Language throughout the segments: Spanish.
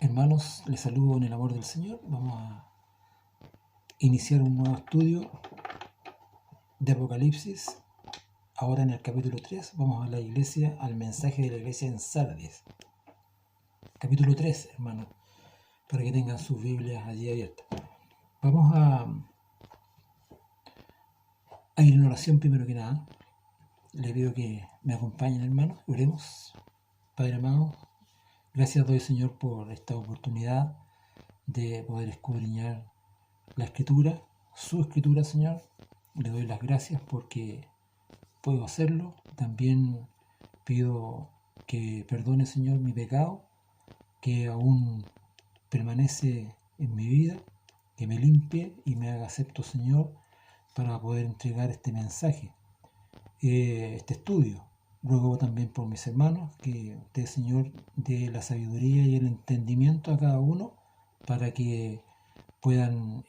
Hermanos, les saludo en el amor del Señor. Vamos a iniciar un nuevo estudio de Apocalipsis. Ahora en el capítulo 3 vamos a la iglesia, al mensaje de la iglesia en Sardis. Capítulo 3, hermanos, para que tengan sus Biblias allí abiertas. Vamos a ir en oración primero que nada. Les pido que me acompañen, hermanos. Oremos. Padre amado, gracias doy, Señor, por esta oportunidad de poder escudriñar la Escritura, su Escritura, Señor. Le doy las gracias porque puedo hacerlo. También pido que perdone, Señor, mi pecado, que aún permanece en mi vida, que me limpie y me haga acepto, Señor, para poder entregar este mensaje, este estudio. Ruego también por mis hermanos que usted, Señor, dé la sabiduría y el entendimiento a cada uno para que puedan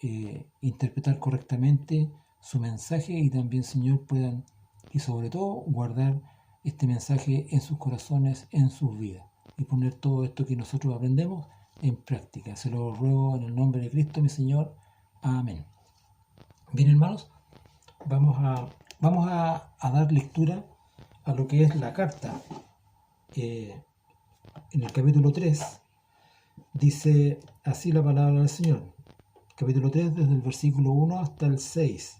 interpretar correctamente su mensaje y también, Señor, puedan y sobre todo guardar este mensaje en sus corazones, en sus vidas y poner todo esto que nosotros aprendemos en práctica. Se lo ruego en el nombre de Cristo, mi Señor. Amén. Bien, hermanos, vamos a dar lectura a lo que es la carta. En el capítulo 3 dice así la palabra del Señor. Capítulo 3, desde el versículo 1 hasta el 6.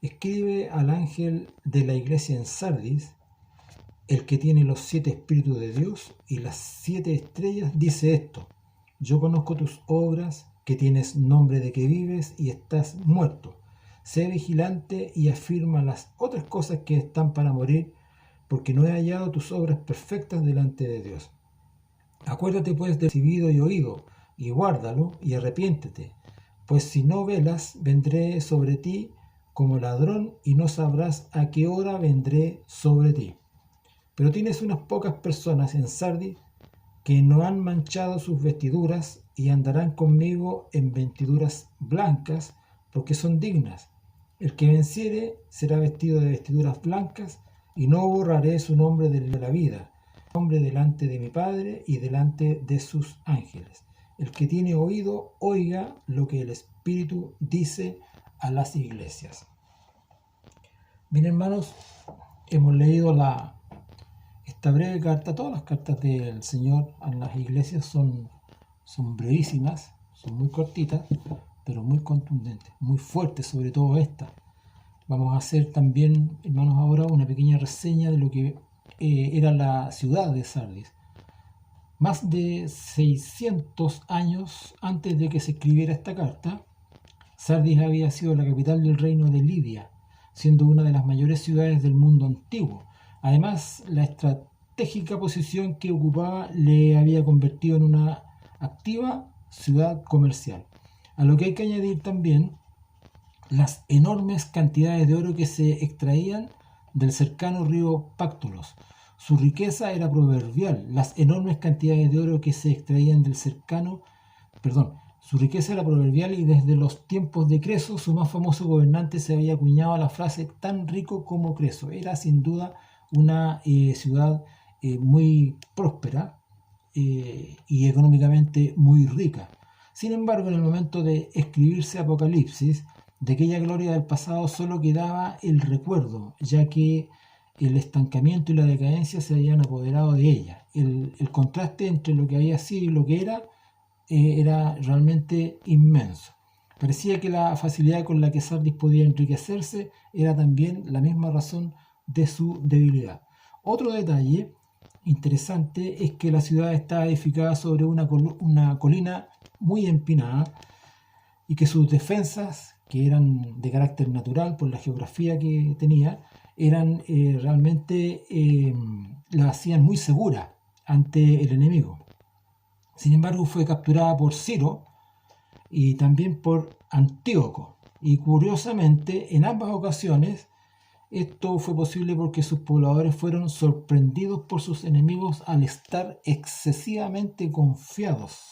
Escribe al ángel de la iglesia en Sardis, el que tiene los 7 espíritus de Dios y las 7 estrellas, dice esto: yo conozco tus obras, que tienes nombre de que vives y estás muerto. Sé vigilante y afirma las otras cosas que están para morir, porque no he hallado tus obras perfectas delante de Dios. Acuérdate pues de recibido y oído, y guárdalo y arrepiéntete, pues si no velas, vendré sobre ti como ladrón y no sabrás a qué hora vendré sobre ti. Pero tienes unas pocas personas en Sardis que no han manchado sus vestiduras y andarán conmigo en vestiduras blancas, porque son dignas. El que venciere será vestido de vestiduras blancas, y no borraré su nombre de la vida, nombre delante de mi Padre y delante de sus ángeles. El que tiene oído, oiga lo que el Espíritu dice a las iglesias. Bien, hermanos, hemos leído esta breve carta. Todas las cartas del Señor a las iglesias son brevísimas, son muy cortitas, pero muy contundentes, muy fuertes, sobre todo esta. Vamos a hacer también, hermanos, ahora una pequeña reseña de lo que era la ciudad de Sardis. Más de 600 años antes de que se escribiera esta carta, Sardis había sido la capital del reino de Lidia, siendo una de las mayores ciudades del mundo antiguo. Además, la estratégica posición que ocupaba le había convertido en una activa ciudad comercial. A lo que hay que añadir también las enormes cantidades de oro que se extraían del cercano río Pactulos. Su riqueza era proverbial. Las enormes cantidades de oro que se extraían del su riqueza era proverbial, y desde los tiempos de Creso, su más famoso gobernante, se había acuñado la frase tan rico como Creso. Era sin duda una ciudad muy próspera y económicamente muy rica. Sin embargo, en el momento de escribirse Apocalipsis, de aquella gloria del pasado solo quedaba el recuerdo, ya que el estancamiento y la decadencia se habían apoderado de ella. El contraste entre lo que había sido y lo que era realmente inmenso. Parecía que la facilidad con la que Sardis podía enriquecerse era también la misma razón de su debilidad. Otro detalle interesante es que la ciudad estaba edificada sobre una colina muy empinada, y que sus defensas, que eran de carácter natural por la geografía que tenía, eran realmente la hacían muy segura ante el enemigo. Sin embargo, fue capturada por Ciro y también por Antíoco, y curiosamente en ambas ocasiones esto fue posible porque sus pobladores fueron sorprendidos por sus enemigos al estar excesivamente confiados.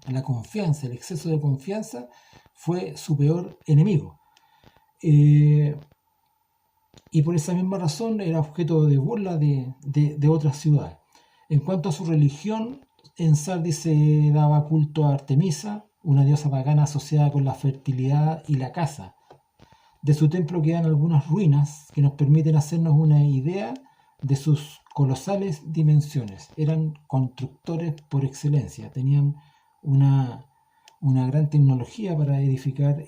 La confianza, el exceso de confianza fue su peor enemigo. Y por esa misma razón era objeto de burla de otras ciudades. En cuanto a su religión, En Sardis se daba culto a Artemisa, una diosa pagana asociada con la fertilidad y la caza. De su templo quedan algunas ruinas que nos permiten hacernos una idea de sus colosales dimensiones. Eran constructores por excelencia, tenían una, una gran tecnología para edificar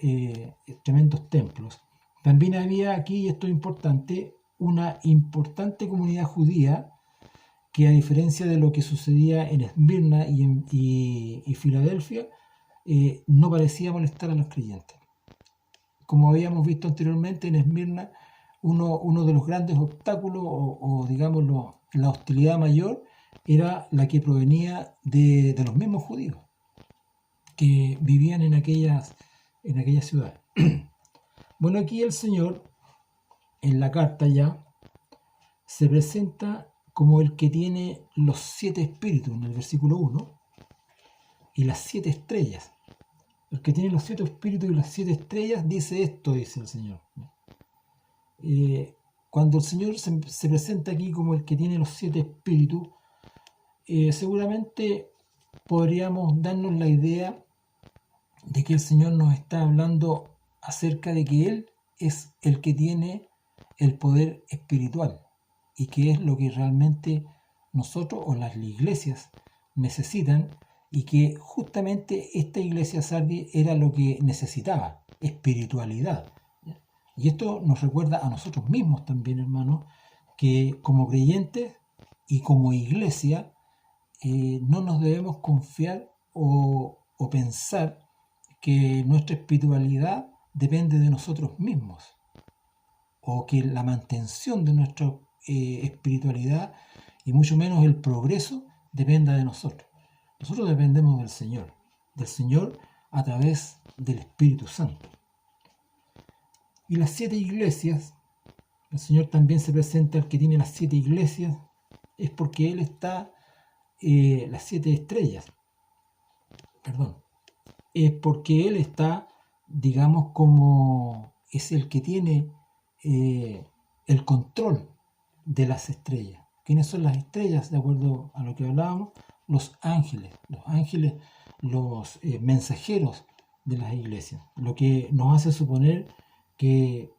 tremendos templos. También había aquí, y esto es importante, una importante comunidad judía que, a diferencia de lo que sucedía en Esmirna y Filadelfia, no parecía molestar a los creyentes. Como habíamos visto anteriormente, en Esmirna uno de los grandes obstáculos o digamos la hostilidad mayor era la que provenía de los mismos judíos que vivían en aquellas ciudades. Bueno, aquí el Señor, en la carta ya, se presenta como el que tiene los 7 espíritus en el versículo 1 y las 7 estrellas. El que tiene los 7 espíritus y las 7 estrellas dice esto, dice el Señor. Cuando el Señor se presenta aquí como el que tiene los 7 espíritus, seguramente podríamos darnos la idea de que el Señor nos está hablando acerca de que Él es el que tiene el poder espiritual y que es lo que realmente nosotros o las iglesias necesitan, y que justamente esta iglesia Sardis era lo que necesitaba, espiritualidad. Y esto nos recuerda a nosotros mismos también, hermanos, que como creyentes y como iglesia no nos debemos confiar o pensar que nuestra espiritualidad depende de nosotros mismos, o que la mantención de nuestra espiritualidad y mucho menos el progreso dependa de nosotros. Nosotros dependemos del Señor a través del Espíritu Santo. Y las 7 iglesias, el Señor también se presenta al que tiene las 7 iglesias, es porque Él está, las 7 estrellas, perdón, es porque Él está, digamos, como es el que tiene el control de las estrellas. ¿Quiénes son las estrellas? De acuerdo a lo que hablábamos, los ángeles, los mensajeros de las iglesias, lo que nos hace suponer que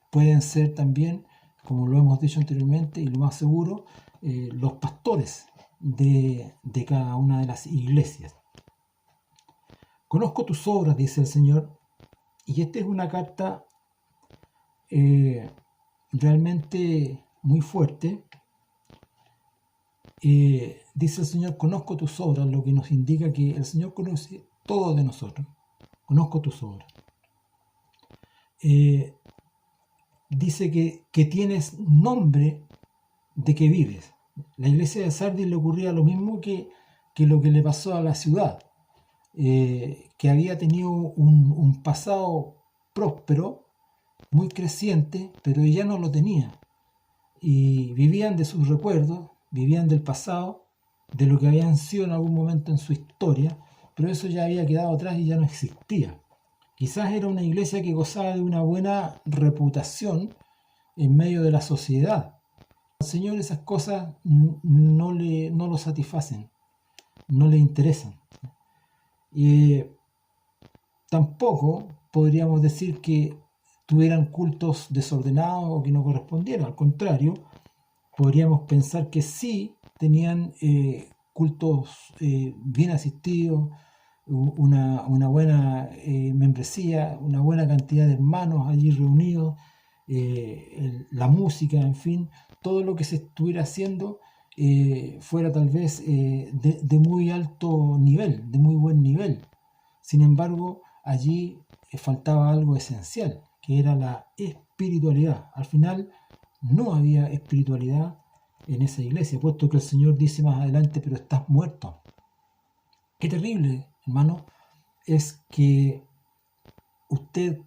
pueden ser también, como lo hemos dicho anteriormente, y lo más seguro, los pastores de cada una de las iglesias. Conozco tus obras, dice el Señor, y esta es una carta realmente muy fuerte. Dice el Señor, conozco tus obras, lo que nos indica que el Señor conoce todo de nosotros. Conozco tus obras. Dice que tienes nombre de que vives. La iglesia de Sardis le ocurría lo mismo que lo que le pasó a la ciudad, que había tenido un pasado próspero, muy creciente, pero ya no lo tenía. Y vivían de sus recuerdos, vivían del pasado, de lo que habían sido en algún momento en su historia, pero eso ya había quedado atrás y ya no existía. Quizás era una iglesia que gozaba de una buena reputación en medio de la sociedad. Al Señor esas cosas no lo satisfacen, no le interesan. Tampoco podríamos decir que tuvieran cultos desordenados o que no correspondieran. Al contrario, podríamos pensar que sí tenían cultos bien asistidos, una buena membresía, una buena cantidad de hermanos allí reunidos, la música, en fin, todo lo que se estuviera haciendo fuera tal vez de muy alto nivel, de muy buen nivel. Sin embargo, allí faltaba algo esencial, que era la espiritualidad. Al final no había espiritualidad en esa iglesia, puesto que el Señor dice más adelante, pero estás muerto. Qué terrible, hermano, es que usted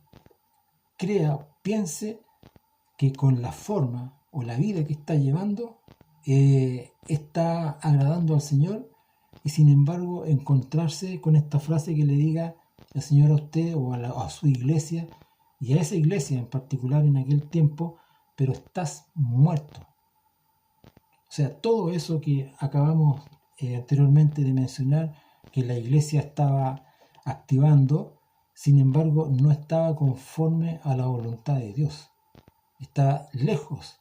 piense que con la forma o la vida que está llevando está agradando al Señor, y sin embargo encontrarse con esta frase que le diga el Señor a usted o a su iglesia, y a esa iglesia en particular en aquel tiempo, pero estás muerto. O sea, todo eso que acabamos anteriormente de mencionar que la iglesia estaba activando, sin embargo no estaba conforme a la voluntad de Dios. Está lejos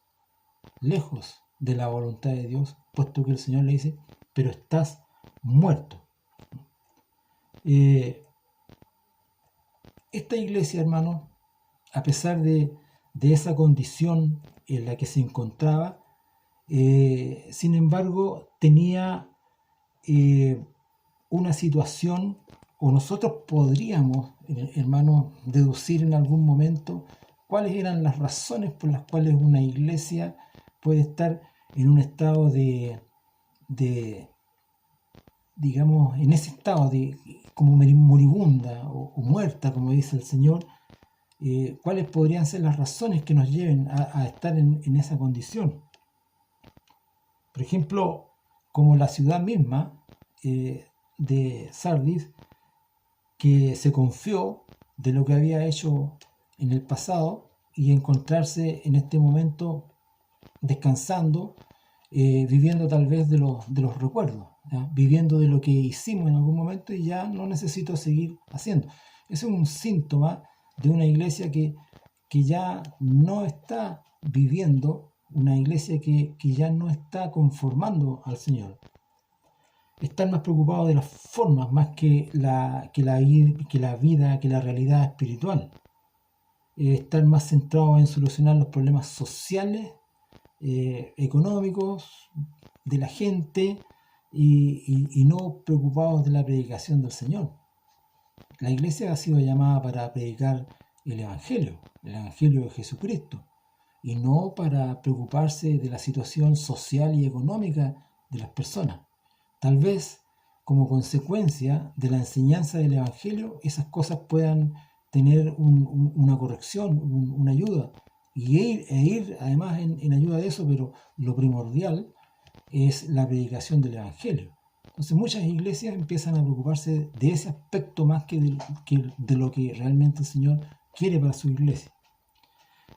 de la voluntad de Dios, puesto que el Señor le dice, pero estás muerto. Esta iglesia, hermano, a pesar de esa condición en la que se encontraba, sin embargo, tenía una situación, o nosotros podríamos, hermano, deducir en algún momento cuáles eran las razones por las cuales una iglesia puede estar en un estado digamos, en ese estado de como moribunda o muerta, como dice el Señor. ¿Cuáles podrían ser las razones que nos lleven a estar en esa condición? Por ejemplo, como la ciudad misma de Sardis, que se confió de lo que había hecho en el pasado y encontrarse en este momento descansando, viviendo tal vez de los recuerdos, ¿ya? Viviendo de lo que hicimos en algún momento y ya no necesito seguir haciendo. Eso es un síntoma de una iglesia que ya no está viviendo, una iglesia que ya no está conformando al Señor. Están más preocupados de las formas más que la vida, que la realidad espiritual. Están más centrados en solucionar los problemas sociales, económicos de la gente y no preocupados de la predicación del Señor. La iglesia ha sido llamada para predicar el Evangelio de Jesucristo, y no para preocuparse de la situación social y económica de las personas. Tal vez, como consecuencia de la enseñanza del Evangelio, esas cosas puedan tener una corrección, una ayuda, e ir además en ayuda de eso, pero lo primordial es la predicación del Evangelio. Entonces muchas iglesias empiezan a preocuparse de ese aspecto más que de lo que realmente el Señor quiere para su iglesia.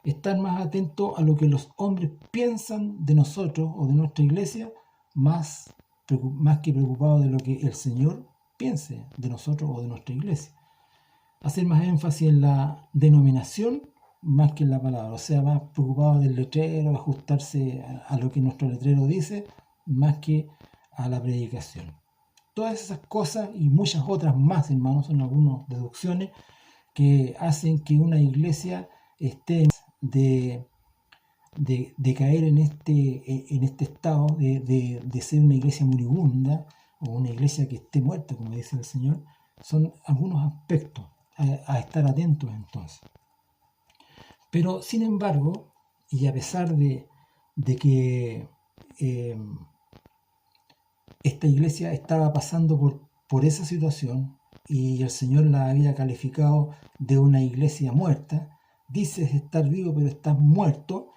Están más atentos a lo que los hombres piensan de nosotros o de nuestra iglesia, más que preocupados de lo que el Señor piense de nosotros o de nuestra iglesia. Hacer más énfasis en la denominación más que en la palabra, o sea, más preocupados del letrero, ajustarse a lo que nuestro letrero dice, más que a la predicación. Todas esas cosas y muchas otras más, hermanos, son algunas deducciones que hacen que una iglesia esté de caer en este estado de ser una iglesia moribunda o una iglesia que esté muerta, como dice el Señor. Son algunos aspectos a estar atentos entonces. Pero sin embargo, y a pesar de que esta iglesia estaba pasando por esa situación y el Señor la había calificado de una iglesia muerta, dices estar vivo pero estás muerto.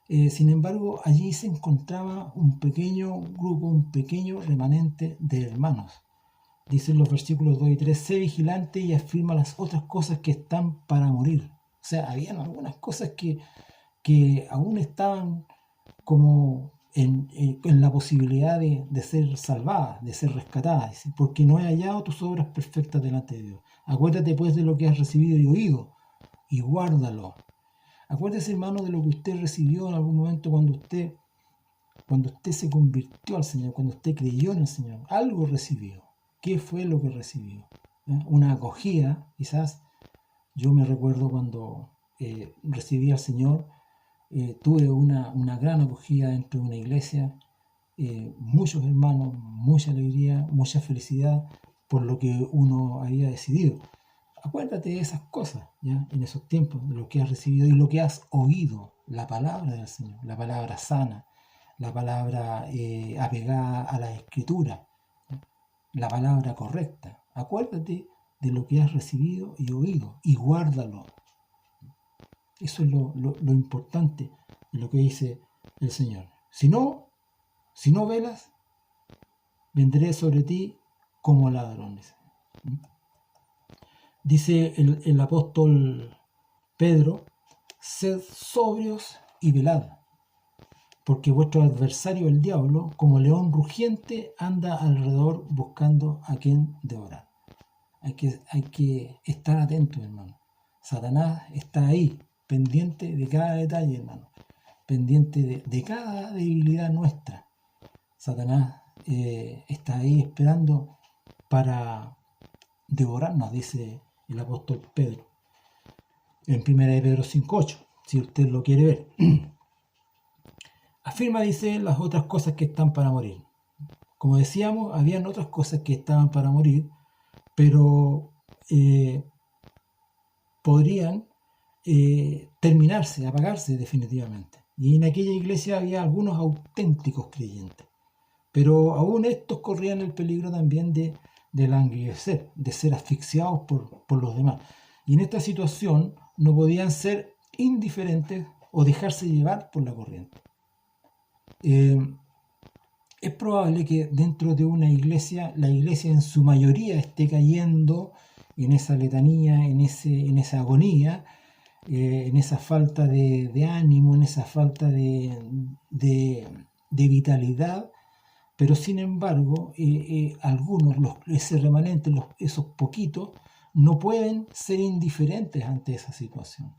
Sin embargo, allí se encontraba un pequeño grupo, un pequeño remanente de hermanos. Dicen los versículos 2 y 3, sé vigilante y afirma las otras cosas que están para morir. O sea, habían algunas cosas que aún estaban como en la posibilidad de ser salvadas, de ser rescatadas, porque no he hallado tus obras perfectas delante de Dios. Acuérdate pues de lo que has recibido y oído, y guárdalo. Acuérdese, hermano, de lo que usted recibió en algún momento cuando usted se convirtió al Señor, cuando usted creyó en el Señor. Algo recibió. ¿Qué fue lo que recibió? Una acogida, quizás. Yo me recuerdo cuando recibí al Señor, tuve una gran acogida dentro de una iglesia, muchos hermanos, mucha alegría, mucha felicidad por lo que uno había decidido. Acuérdate de esas cosas, ¿ya? En esos tiempos, de lo que has recibido y lo que has oído, la palabra del Señor, la palabra sana, la palabra apegada a la Escritura, ¿ya? La palabra correcta. Acuérdate de lo que has recibido y oído y guárdalo. Eso es lo importante de lo que dice el Señor. Si no velas, vendré sobre ti como ladrones. Dice el apóstol Pedro, sed sobrios y velad, porque vuestro adversario, el diablo, como león rugiente, anda alrededor buscando a quien devorar. Hay que estar atento, hermano. Satanás está ahí, pendiente de cada detalle, hermano, pendiente de cada debilidad nuestra. Satanás está ahí esperando para devorarnos, dice el apóstol Pedro, en 1 de Pedro 5:8, si usted lo quiere ver. Afirma, dice, las otras cosas que están para morir. Como decíamos, habían otras cosas que estaban para morir, pero podrían terminarse, apagarse definitivamente. Y en aquella iglesia había algunos auténticos creyentes, pero aún estos corrían el peligro también de languidecer, de ser asfixiados por los demás. Y en esta situación no podían ser indiferentes o dejarse llevar por la corriente. Es probable que dentro de una iglesia, la iglesia en su mayoría esté cayendo en esa letanía, en esa agonía, en esa falta de ánimo, en esa falta de vitalidad, pero sin embargo, algunos, ese remanente, esos poquitos, no pueden ser indiferentes ante esa situación.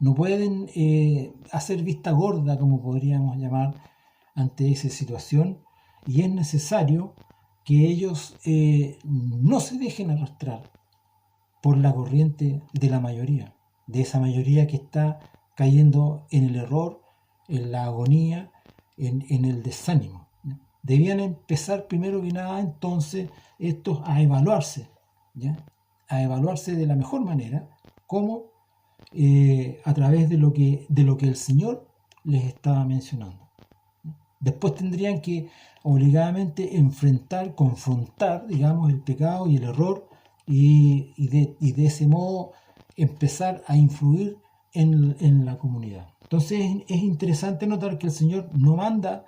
No pueden hacer vista gorda, como podríamos llamar, ante esa situación, y es necesario que ellos no se dejen arrastrar por la corriente de la mayoría, de esa mayoría que está cayendo en el error, en la agonía, en el desánimo. Debían empezar primero que nada entonces estos a evaluarse, ¿ya? A evaluarse de la mejor manera, como a través de lo que el Señor les estaba mencionando. Después tendrían que obligadamente confrontar, digamos, el pecado y el error, y de ese modo empezar a influir en la comunidad. Entonces es interesante notar que el Señor no manda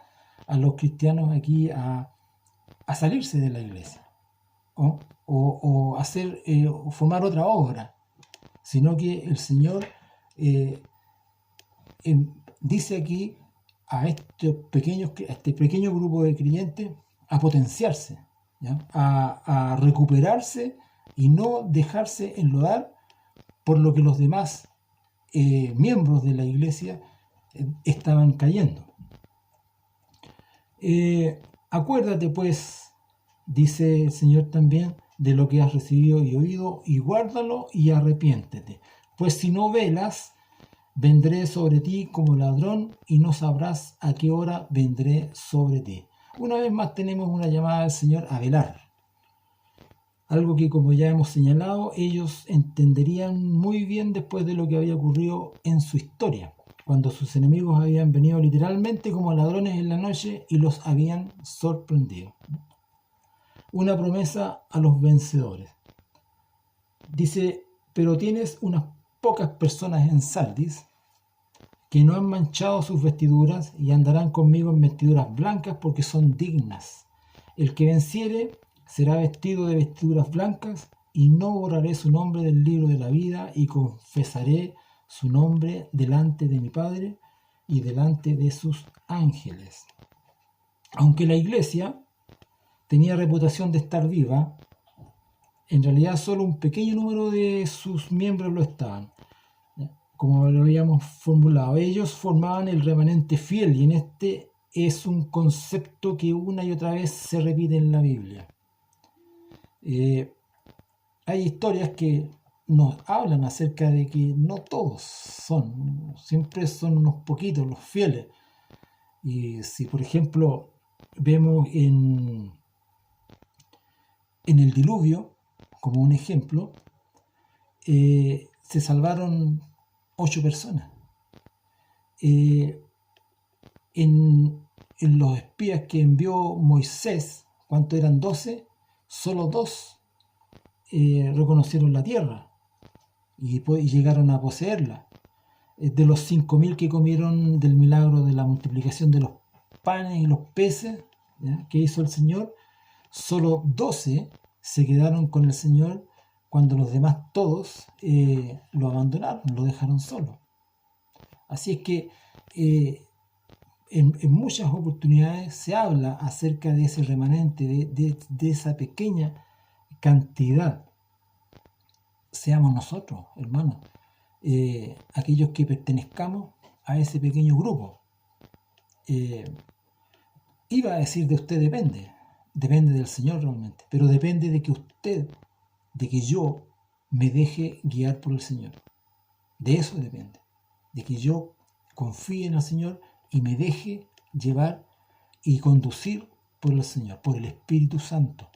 a los cristianos aquí a salirse de la iglesia o hacer formar otra obra, sino que el Señor dice aquí a este pequeño grupo de creyentes a potenciarse, ¿ya? A recuperarse y no dejarse enlodar por lo que los demás miembros de la iglesia estaban cayendo. Acuérdate pues, dice el Señor también, de lo que has recibido y oído, y guárdalo y arrepiéntete. Pues si no velas, vendré sobre ti como ladrón y no sabrás a qué hora vendré sobre ti. Una vez más tenemos una llamada del Señor a velar. Algo que, como ya hemos señalado, ellos entenderían muy bien después de lo que había ocurrido en su historia, cuando sus enemigos habían venido literalmente como ladrones en la noche y los habían sorprendido. Una promesa a los vencedores. Dice, pero tienes unas pocas personas en Sardis que no han manchado sus vestiduras y andarán conmigo en vestiduras blancas porque son dignas. El que venciere será vestido de vestiduras blancas y no borraré su nombre del libro de la vida y confesaré su nombre delante de mi Padre y delante de sus ángeles. Aunque la iglesia tenía reputación de estar viva, en realidad solo un pequeño número de sus miembros lo estaban. Como lo habíamos formulado, ellos formaban el remanente fiel, y en este es un concepto que una y otra vez se repite en la Biblia. Hay historias que nos hablan acerca de que no todos siempre son unos poquitos los fieles. Y si por ejemplo vemos en el diluvio, como un ejemplo, se salvaron 8 personas. En los espías que envió Moisés, ¿cuántos eran? 12, solo 2 reconocieron la tierra y llegaron a poseerla. De los 5.000 que comieron del milagro de la multiplicación de los panes y los peces, ¿ya?, que hizo el Señor, solo 12 se quedaron con el Señor cuando los demás todos lo abandonaron, lo dejaron solo. Así es que en muchas oportunidades se habla acerca de ese remanente, de esa pequeña cantidad. Seamos nosotros, hermanos, aquellos que pertenezcamos a ese pequeño grupo. Iba a decir de usted depende del Señor realmente, pero depende de que usted, de que yo me deje guiar por el Señor. De eso depende, de que yo confíe en el Señor y me deje llevar y conducir por el Señor, por el Espíritu Santo.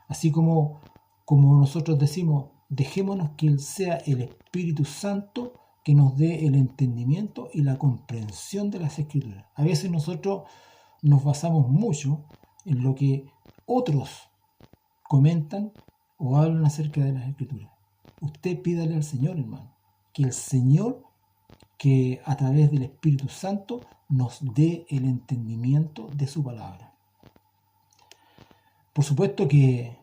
Así como nosotros decimos, dejémonos que Él sea el Espíritu Santo que nos dé el entendimiento y la comprensión de las Escrituras. A veces nosotros nos basamos mucho en lo que otros comentan o hablan acerca de las Escrituras. Usted pídale al Señor, hermano, que el Señor, que a través del Espíritu Santo nos dé el entendimiento de su palabra. Por supuesto que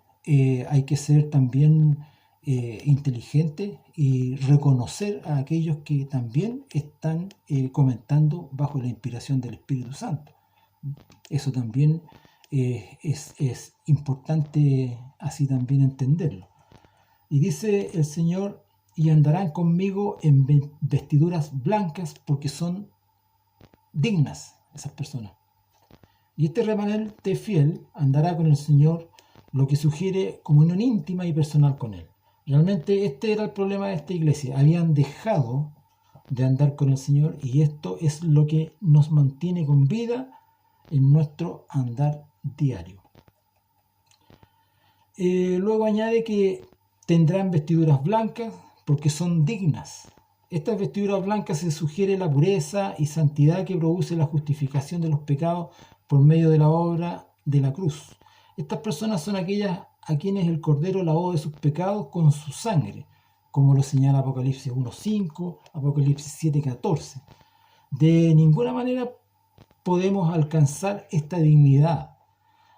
hay que ser también inteligente y reconocer a aquellos que también están comentando bajo la inspiración del Espíritu Santo. Eso también es importante así también entenderlo. Y dice el Señor, y andarán conmigo en vestiduras blancas porque son dignas esas personas. Y este remanente fiel andará con el Señor, lo que sugiere comunión íntima y personal con Él. Realmente este era el problema de esta iglesia. Habían dejado de andar con el Señor y esto es lo que nos mantiene con vida en nuestro andar diario. Luego añade que tendrán vestiduras blancas porque son dignas. Estas vestiduras blancas se sugiere la pureza y santidad que produce la justificación de los pecados por medio de la obra de la cruz. Estas personas son aquellas a quienes el Cordero lavó de sus pecados con su sangre, como lo señala Apocalipsis 1:5, Apocalipsis 7:14. De ninguna manera podemos alcanzar esta dignidad.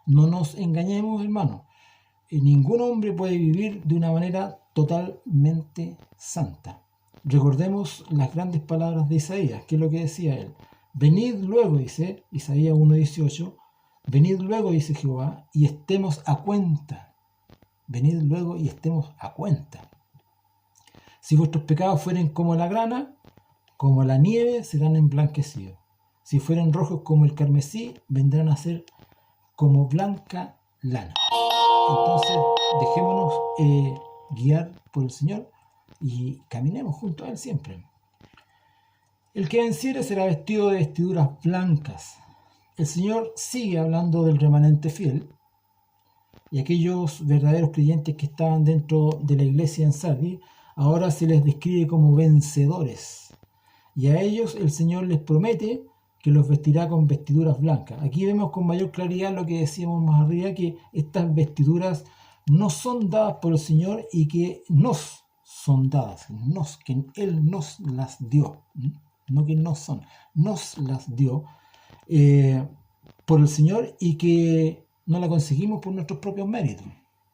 No nos engañemos, hermanos. Ningún hombre puede vivir de una manera totalmente santa. Recordemos las grandes palabras de Isaías, que es lo que decía él. Venid luego, dice Isaías 1:18, venid luego, dice Jehová, y estemos a cuenta. Venid luego y estemos a cuenta. Si vuestros pecados fueren como la grana, como la nieve, serán emblanquecidos. Si fueren rojos como el carmesí, vendrán a ser como blanca lana. Entonces, dejémonos guiar por el Señor y caminemos junto a Él siempre. El que venciere será vestido de vestiduras blancas. El Señor sigue hablando del remanente fiel y aquellos verdaderos creyentes que estaban dentro de la iglesia en Sardis, ahora se les describe como vencedores. Y a ellos el Señor les promete que los vestirá con vestiduras blancas. Aquí vemos con mayor claridad lo que decíamos más arriba, que estas vestiduras no son dadas por el Señor y que nos son dadas, que Él nos las dio, no que no son, nos las dio por el Señor y que no la conseguimos por nuestros propios méritos,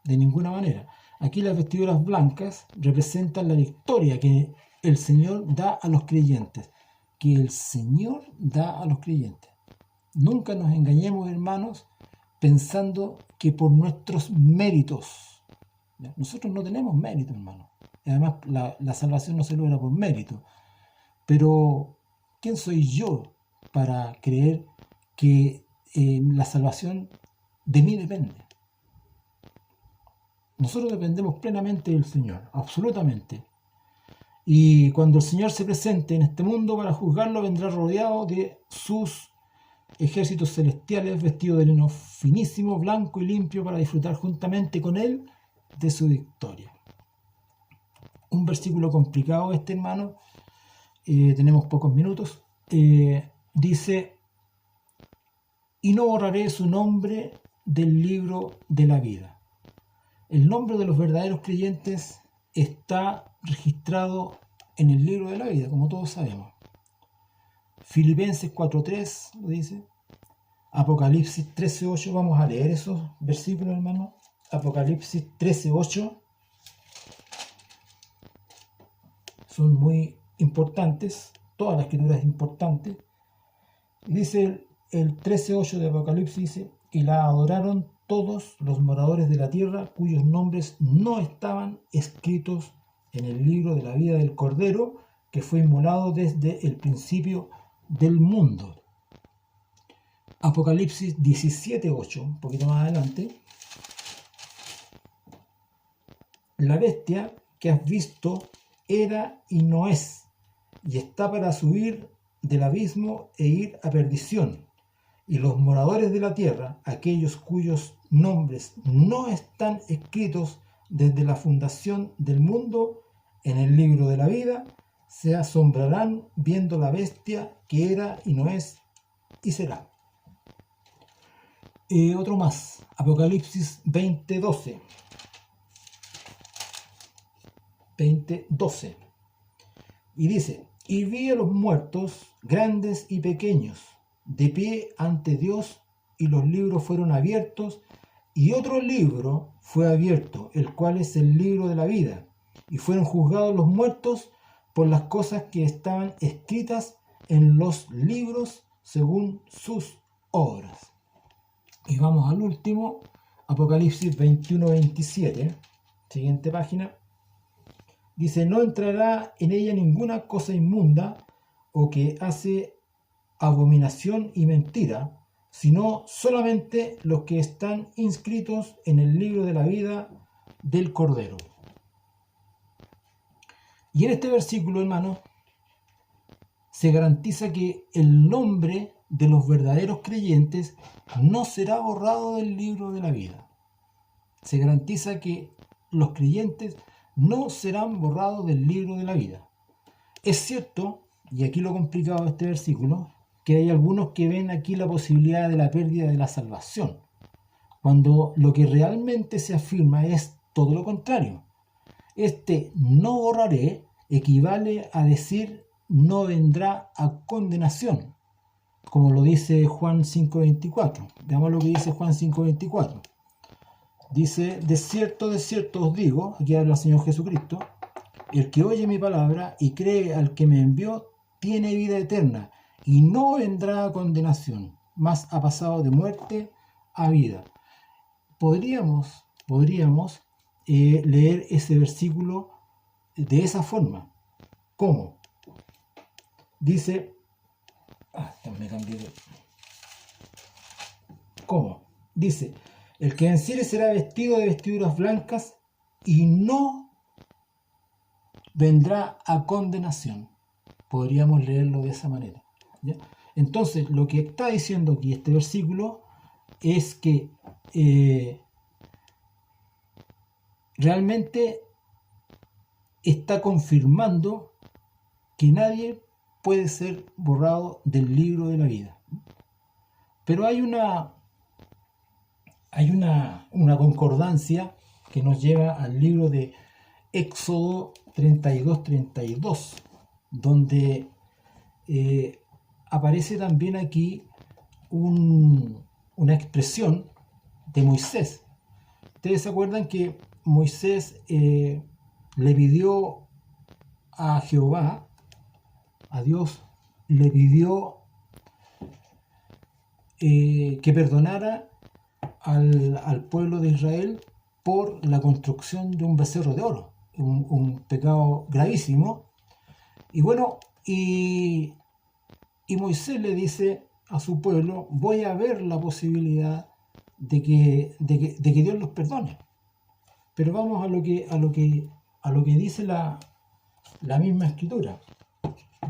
de ninguna manera. Aquí las vestiduras blancas representan la victoria que el Señor da a los creyentes, que el Señor da a los creyentes. Nunca nos engañemos, hermanos, pensando que por nuestros méritos, nosotros no tenemos mérito, hermano. Además, la salvación no se logra por mérito. Pero, ¿quién soy yo para creer que la salvación de mí depende? Nosotros dependemos plenamente del Señor, absolutamente. Y cuando el Señor se presente en este mundo para juzgarlo, vendrá rodeado de sus ejércitos celestiales, vestidos de lino finísimo, blanco y limpio, para disfrutar juntamente con Él de su victoria. Un versículo complicado este, hermano. Tenemos pocos minutos. Dice, y no borraré su nombre del libro de la vida. El nombre de los verdaderos creyentes está registrado en el libro de la vida, como todos sabemos. Filipenses 4:3 lo dice. Apocalipsis 13:8, vamos a leer esos versículos, hermano. Apocalipsis 13:8 son muy importantes, toda la escritura es importante. Dice el 13:8 de Apocalipsis, dice, y la adoraron todos los moradores de la tierra cuyos nombres no estaban escritos en el libro de la vida del Cordero que fue inmolado desde el principio del mundo. Apocalipsis 17:8, un poquito más adelante. La bestia que has visto era y no es, y está para subir del abismo e ir a perdición. Y los moradores de la tierra, aquellos cuyos nombres no están escritos desde la fundación del mundo en el libro de la vida, se asombrarán viendo la bestia que era y no es y será. Otro más, Apocalipsis 20:12. 20:12. Y dice, y vi a los muertos, grandes y pequeños, de pie ante Dios, y los libros fueron abiertos, y otro libro fue abierto, el cual es el libro de la vida, y fueron juzgados los muertos por las cosas que estaban escritas en los libros según sus obras. Y vamos al último, Apocalipsis 21:27, siguiente página. Dice, no entrará en ella ninguna cosa inmunda o que hace abominación y mentira, sino solamente los que están inscritos en el libro de la vida del Cordero. Y en este versículo, hermanos, se garantiza que el nombre de los verdaderos creyentes no será borrado del libro de la vida. Se garantiza que los creyentes no serán borrados del libro de la vida. Es cierto, y aquí lo complicado de este versículo, que hay algunos que ven aquí la posibilidad de la pérdida de la salvación, cuando lo que realmente se afirma es todo lo contrario. Este no borraré equivale a decir no vendrá a condenación, como lo dice Juan 5:24. Veamos lo que dice Juan 5:24. Dice, de cierto os digo, aquí habla el Señor Jesucristo, el que oye mi palabra y cree al que me envió, tiene vida eterna, y no vendrá a condenación, mas ha pasado de muerte a vida. Podríamos leer ese versículo de esa forma. ¿Cómo? Dice, me cambié de... ¿Cómo? Dice, el que venciere será vestido de vestiduras blancas y no vendrá a condenación. Podríamos leerlo de esa manera, ¿ya? Entonces, lo que está diciendo aquí este versículo es que realmente está confirmando que nadie puede ser borrado del libro de la vida. Pero hay una concordancia que nos lleva al libro de Éxodo 32:32, donde aparece también aquí una expresión de Moisés. Ustedes se acuerdan que Moisés le pidió a Jehová, a Dios, le pidió que perdonara al pueblo de Israel por la construcción de un becerro de oro, un pecado gravísimo. Y bueno, y Moisés le dice a su pueblo, voy a ver la posibilidad de que Dios los perdone. Pero vamos a lo que dice la misma escritura.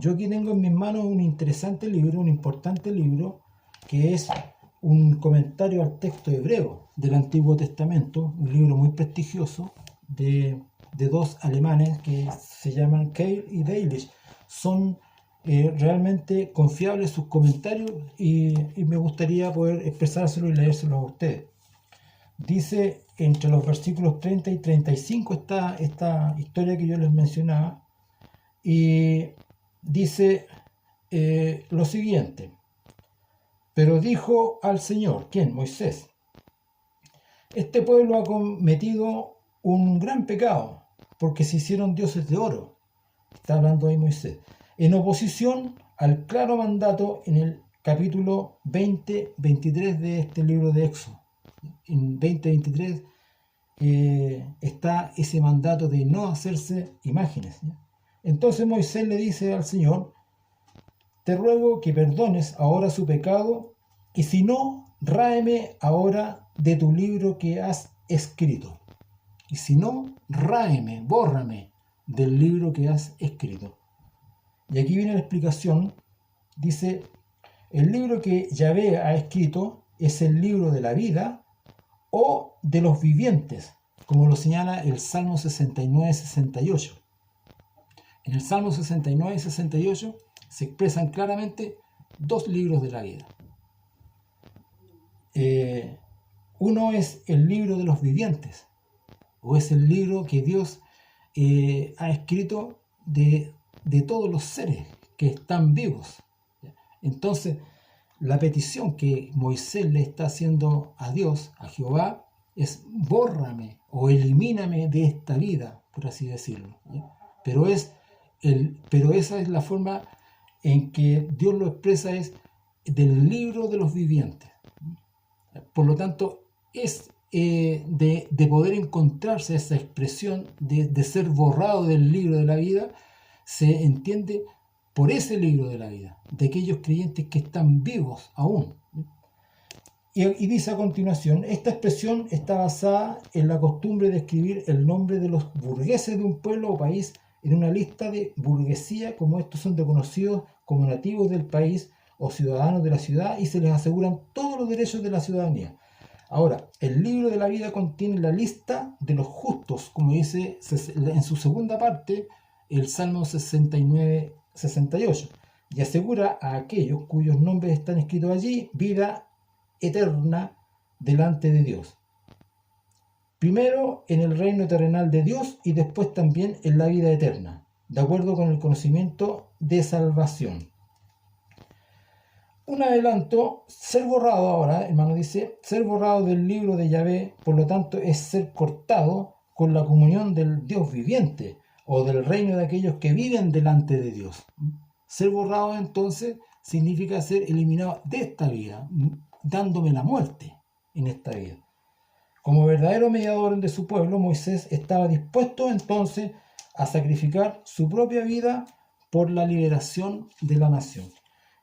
Yo aquí tengo en mis manos un interesante libro, un importante libro, que es un comentario al texto hebreo del Antiguo Testamento, un libro muy prestigioso de dos alemanes que se llaman Keil y Delitzsch. Son realmente confiables sus comentarios y me gustaría poder expresárselo y leérselo a ustedes. Dice entre los versículos 30 y 35 está esta historia que yo les mencionaba, y dice lo siguiente: pero dijo al Señor, ¿quién? Moisés, este pueblo ha cometido un gran pecado, porque se hicieron dioses de oro. Está hablando ahí Moisés, en oposición al claro mandato en el capítulo 20-23 de este libro de Éxodo. En 20-23 está ese mandato de no hacerse imágenes. ¿Ya? Entonces Moisés le dice al Señor: te ruego que perdones ahora su pecado, y si no, ráeme ahora de tu libro que has escrito. Y si no, ráeme, bórrame del libro que has escrito. Y aquí viene la explicación. Dice: el libro que Yahvé ha escrito es el libro de la vida o de los vivientes, como lo señala el Salmo 69-68. En el Salmo 69 y 68 se expresan claramente dos libros de la vida. Uno es el libro de los vivientes, o es el libro que Dios ha escrito de todos los seres que están vivos. Entonces, la petición que Moisés le está haciendo a Dios, a Jehová, es: bórrame o elimíname de esta vida, por así decirlo. Pero esa es la forma en que Dios lo expresa, es del libro de los vivientes. Por lo tanto, es de poder encontrarse esa expresión de ser borrado del libro de la vida, se entiende por ese libro de la vida, de aquellos creyentes que están vivos aún. Y dice a continuación: esta expresión está basada en la costumbre de escribir el nombre de los burgueses de un pueblo o país en una lista de burguesía, como estos son reconocidos como nativos del país o ciudadanos de la ciudad, y se les aseguran todos los derechos de la ciudadanía. Ahora, el libro de la vida contiene la lista de los justos, como dice en su segunda parte el Salmo 69-68, y asegura a aquellos cuyos nombres están escritos allí vida eterna delante de Dios. Primero en el reino terrenal de Dios y después también en la vida eterna, de acuerdo con el conocimiento de salvación. Un adelanto: ser borrado ahora, hermano, dice, ser borrado del libro de Yahvé, por lo tanto, es ser cortado con la comunión del Dios viviente o del reino de aquellos que viven delante de Dios. Ser borrado entonces significa ser eliminado de esta vida, dándome la muerte en esta vida. Como verdadero mediador de su pueblo, Moisés estaba dispuesto entonces a sacrificar su propia vida por la liberación de la nación.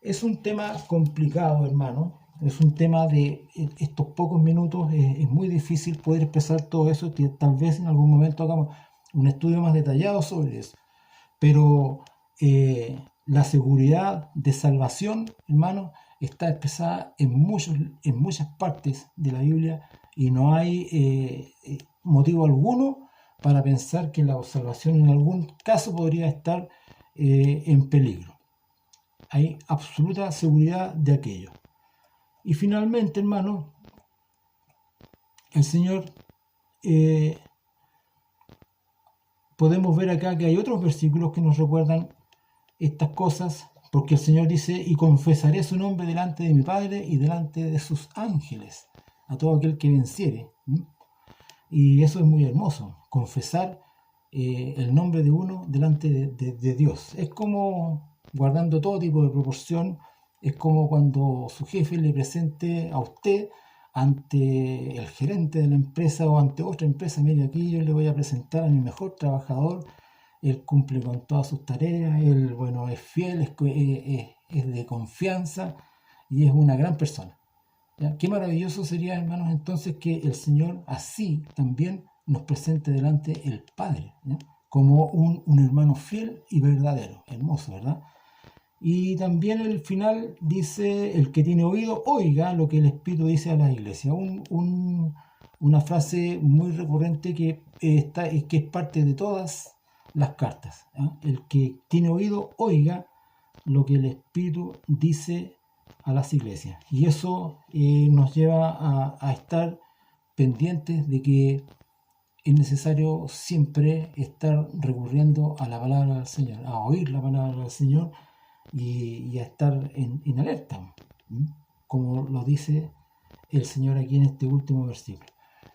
Es un tema complicado, hermano. Es un tema de estos pocos minutos. Es muy difícil poder expresar todo eso. Tal vez en algún momento hagamos un estudio más detallado sobre eso. Pero la seguridad de salvación, hermano, está expresada en muchas partes de la Biblia, y no hay motivo alguno para pensar que la salvación en algún caso podría estar en peligro. Hay absoluta seguridad de aquello. Y finalmente, hermano, el Señor, podemos ver acá que hay otros versículos que nos recuerdan estas cosas, porque el Señor dice: y confesaré su nombre delante de mi Padre y delante de sus ángeles, a todo aquel que venciere. Y eso es muy hermoso, confesar el nombre de uno delante de Dios. Es como, guardando todo tipo de proporción, es como cuando su jefe le presente a usted ante el gerente de la empresa o ante otra empresa: mire, aquí yo le voy a presentar a mi mejor trabajador, él cumple con todas sus tareas, él, bueno, es fiel, es de confianza y es una gran persona. ¿Ya? Qué maravilloso sería, hermanos, entonces, que el Señor así también nos presente delante el Padre, ¿ya? Como un hermano fiel y verdadero. Hermoso, ¿verdad? Y también el final dice: el que tiene oído, oiga lo que el Espíritu dice a la iglesia. Una frase muy recurrente que es parte de todas las cartas. El que tiene oído, oiga lo que el Espíritu dice a las iglesias. Y eso nos lleva a estar pendientes de que es necesario siempre estar recurriendo a la palabra del Señor, a oír la palabra del Señor, y a estar en alerta, como lo dice el Señor aquí en este último versículo.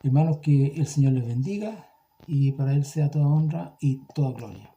Hermanos, que el Señor les bendiga, y para Él sea toda honra y toda gloria.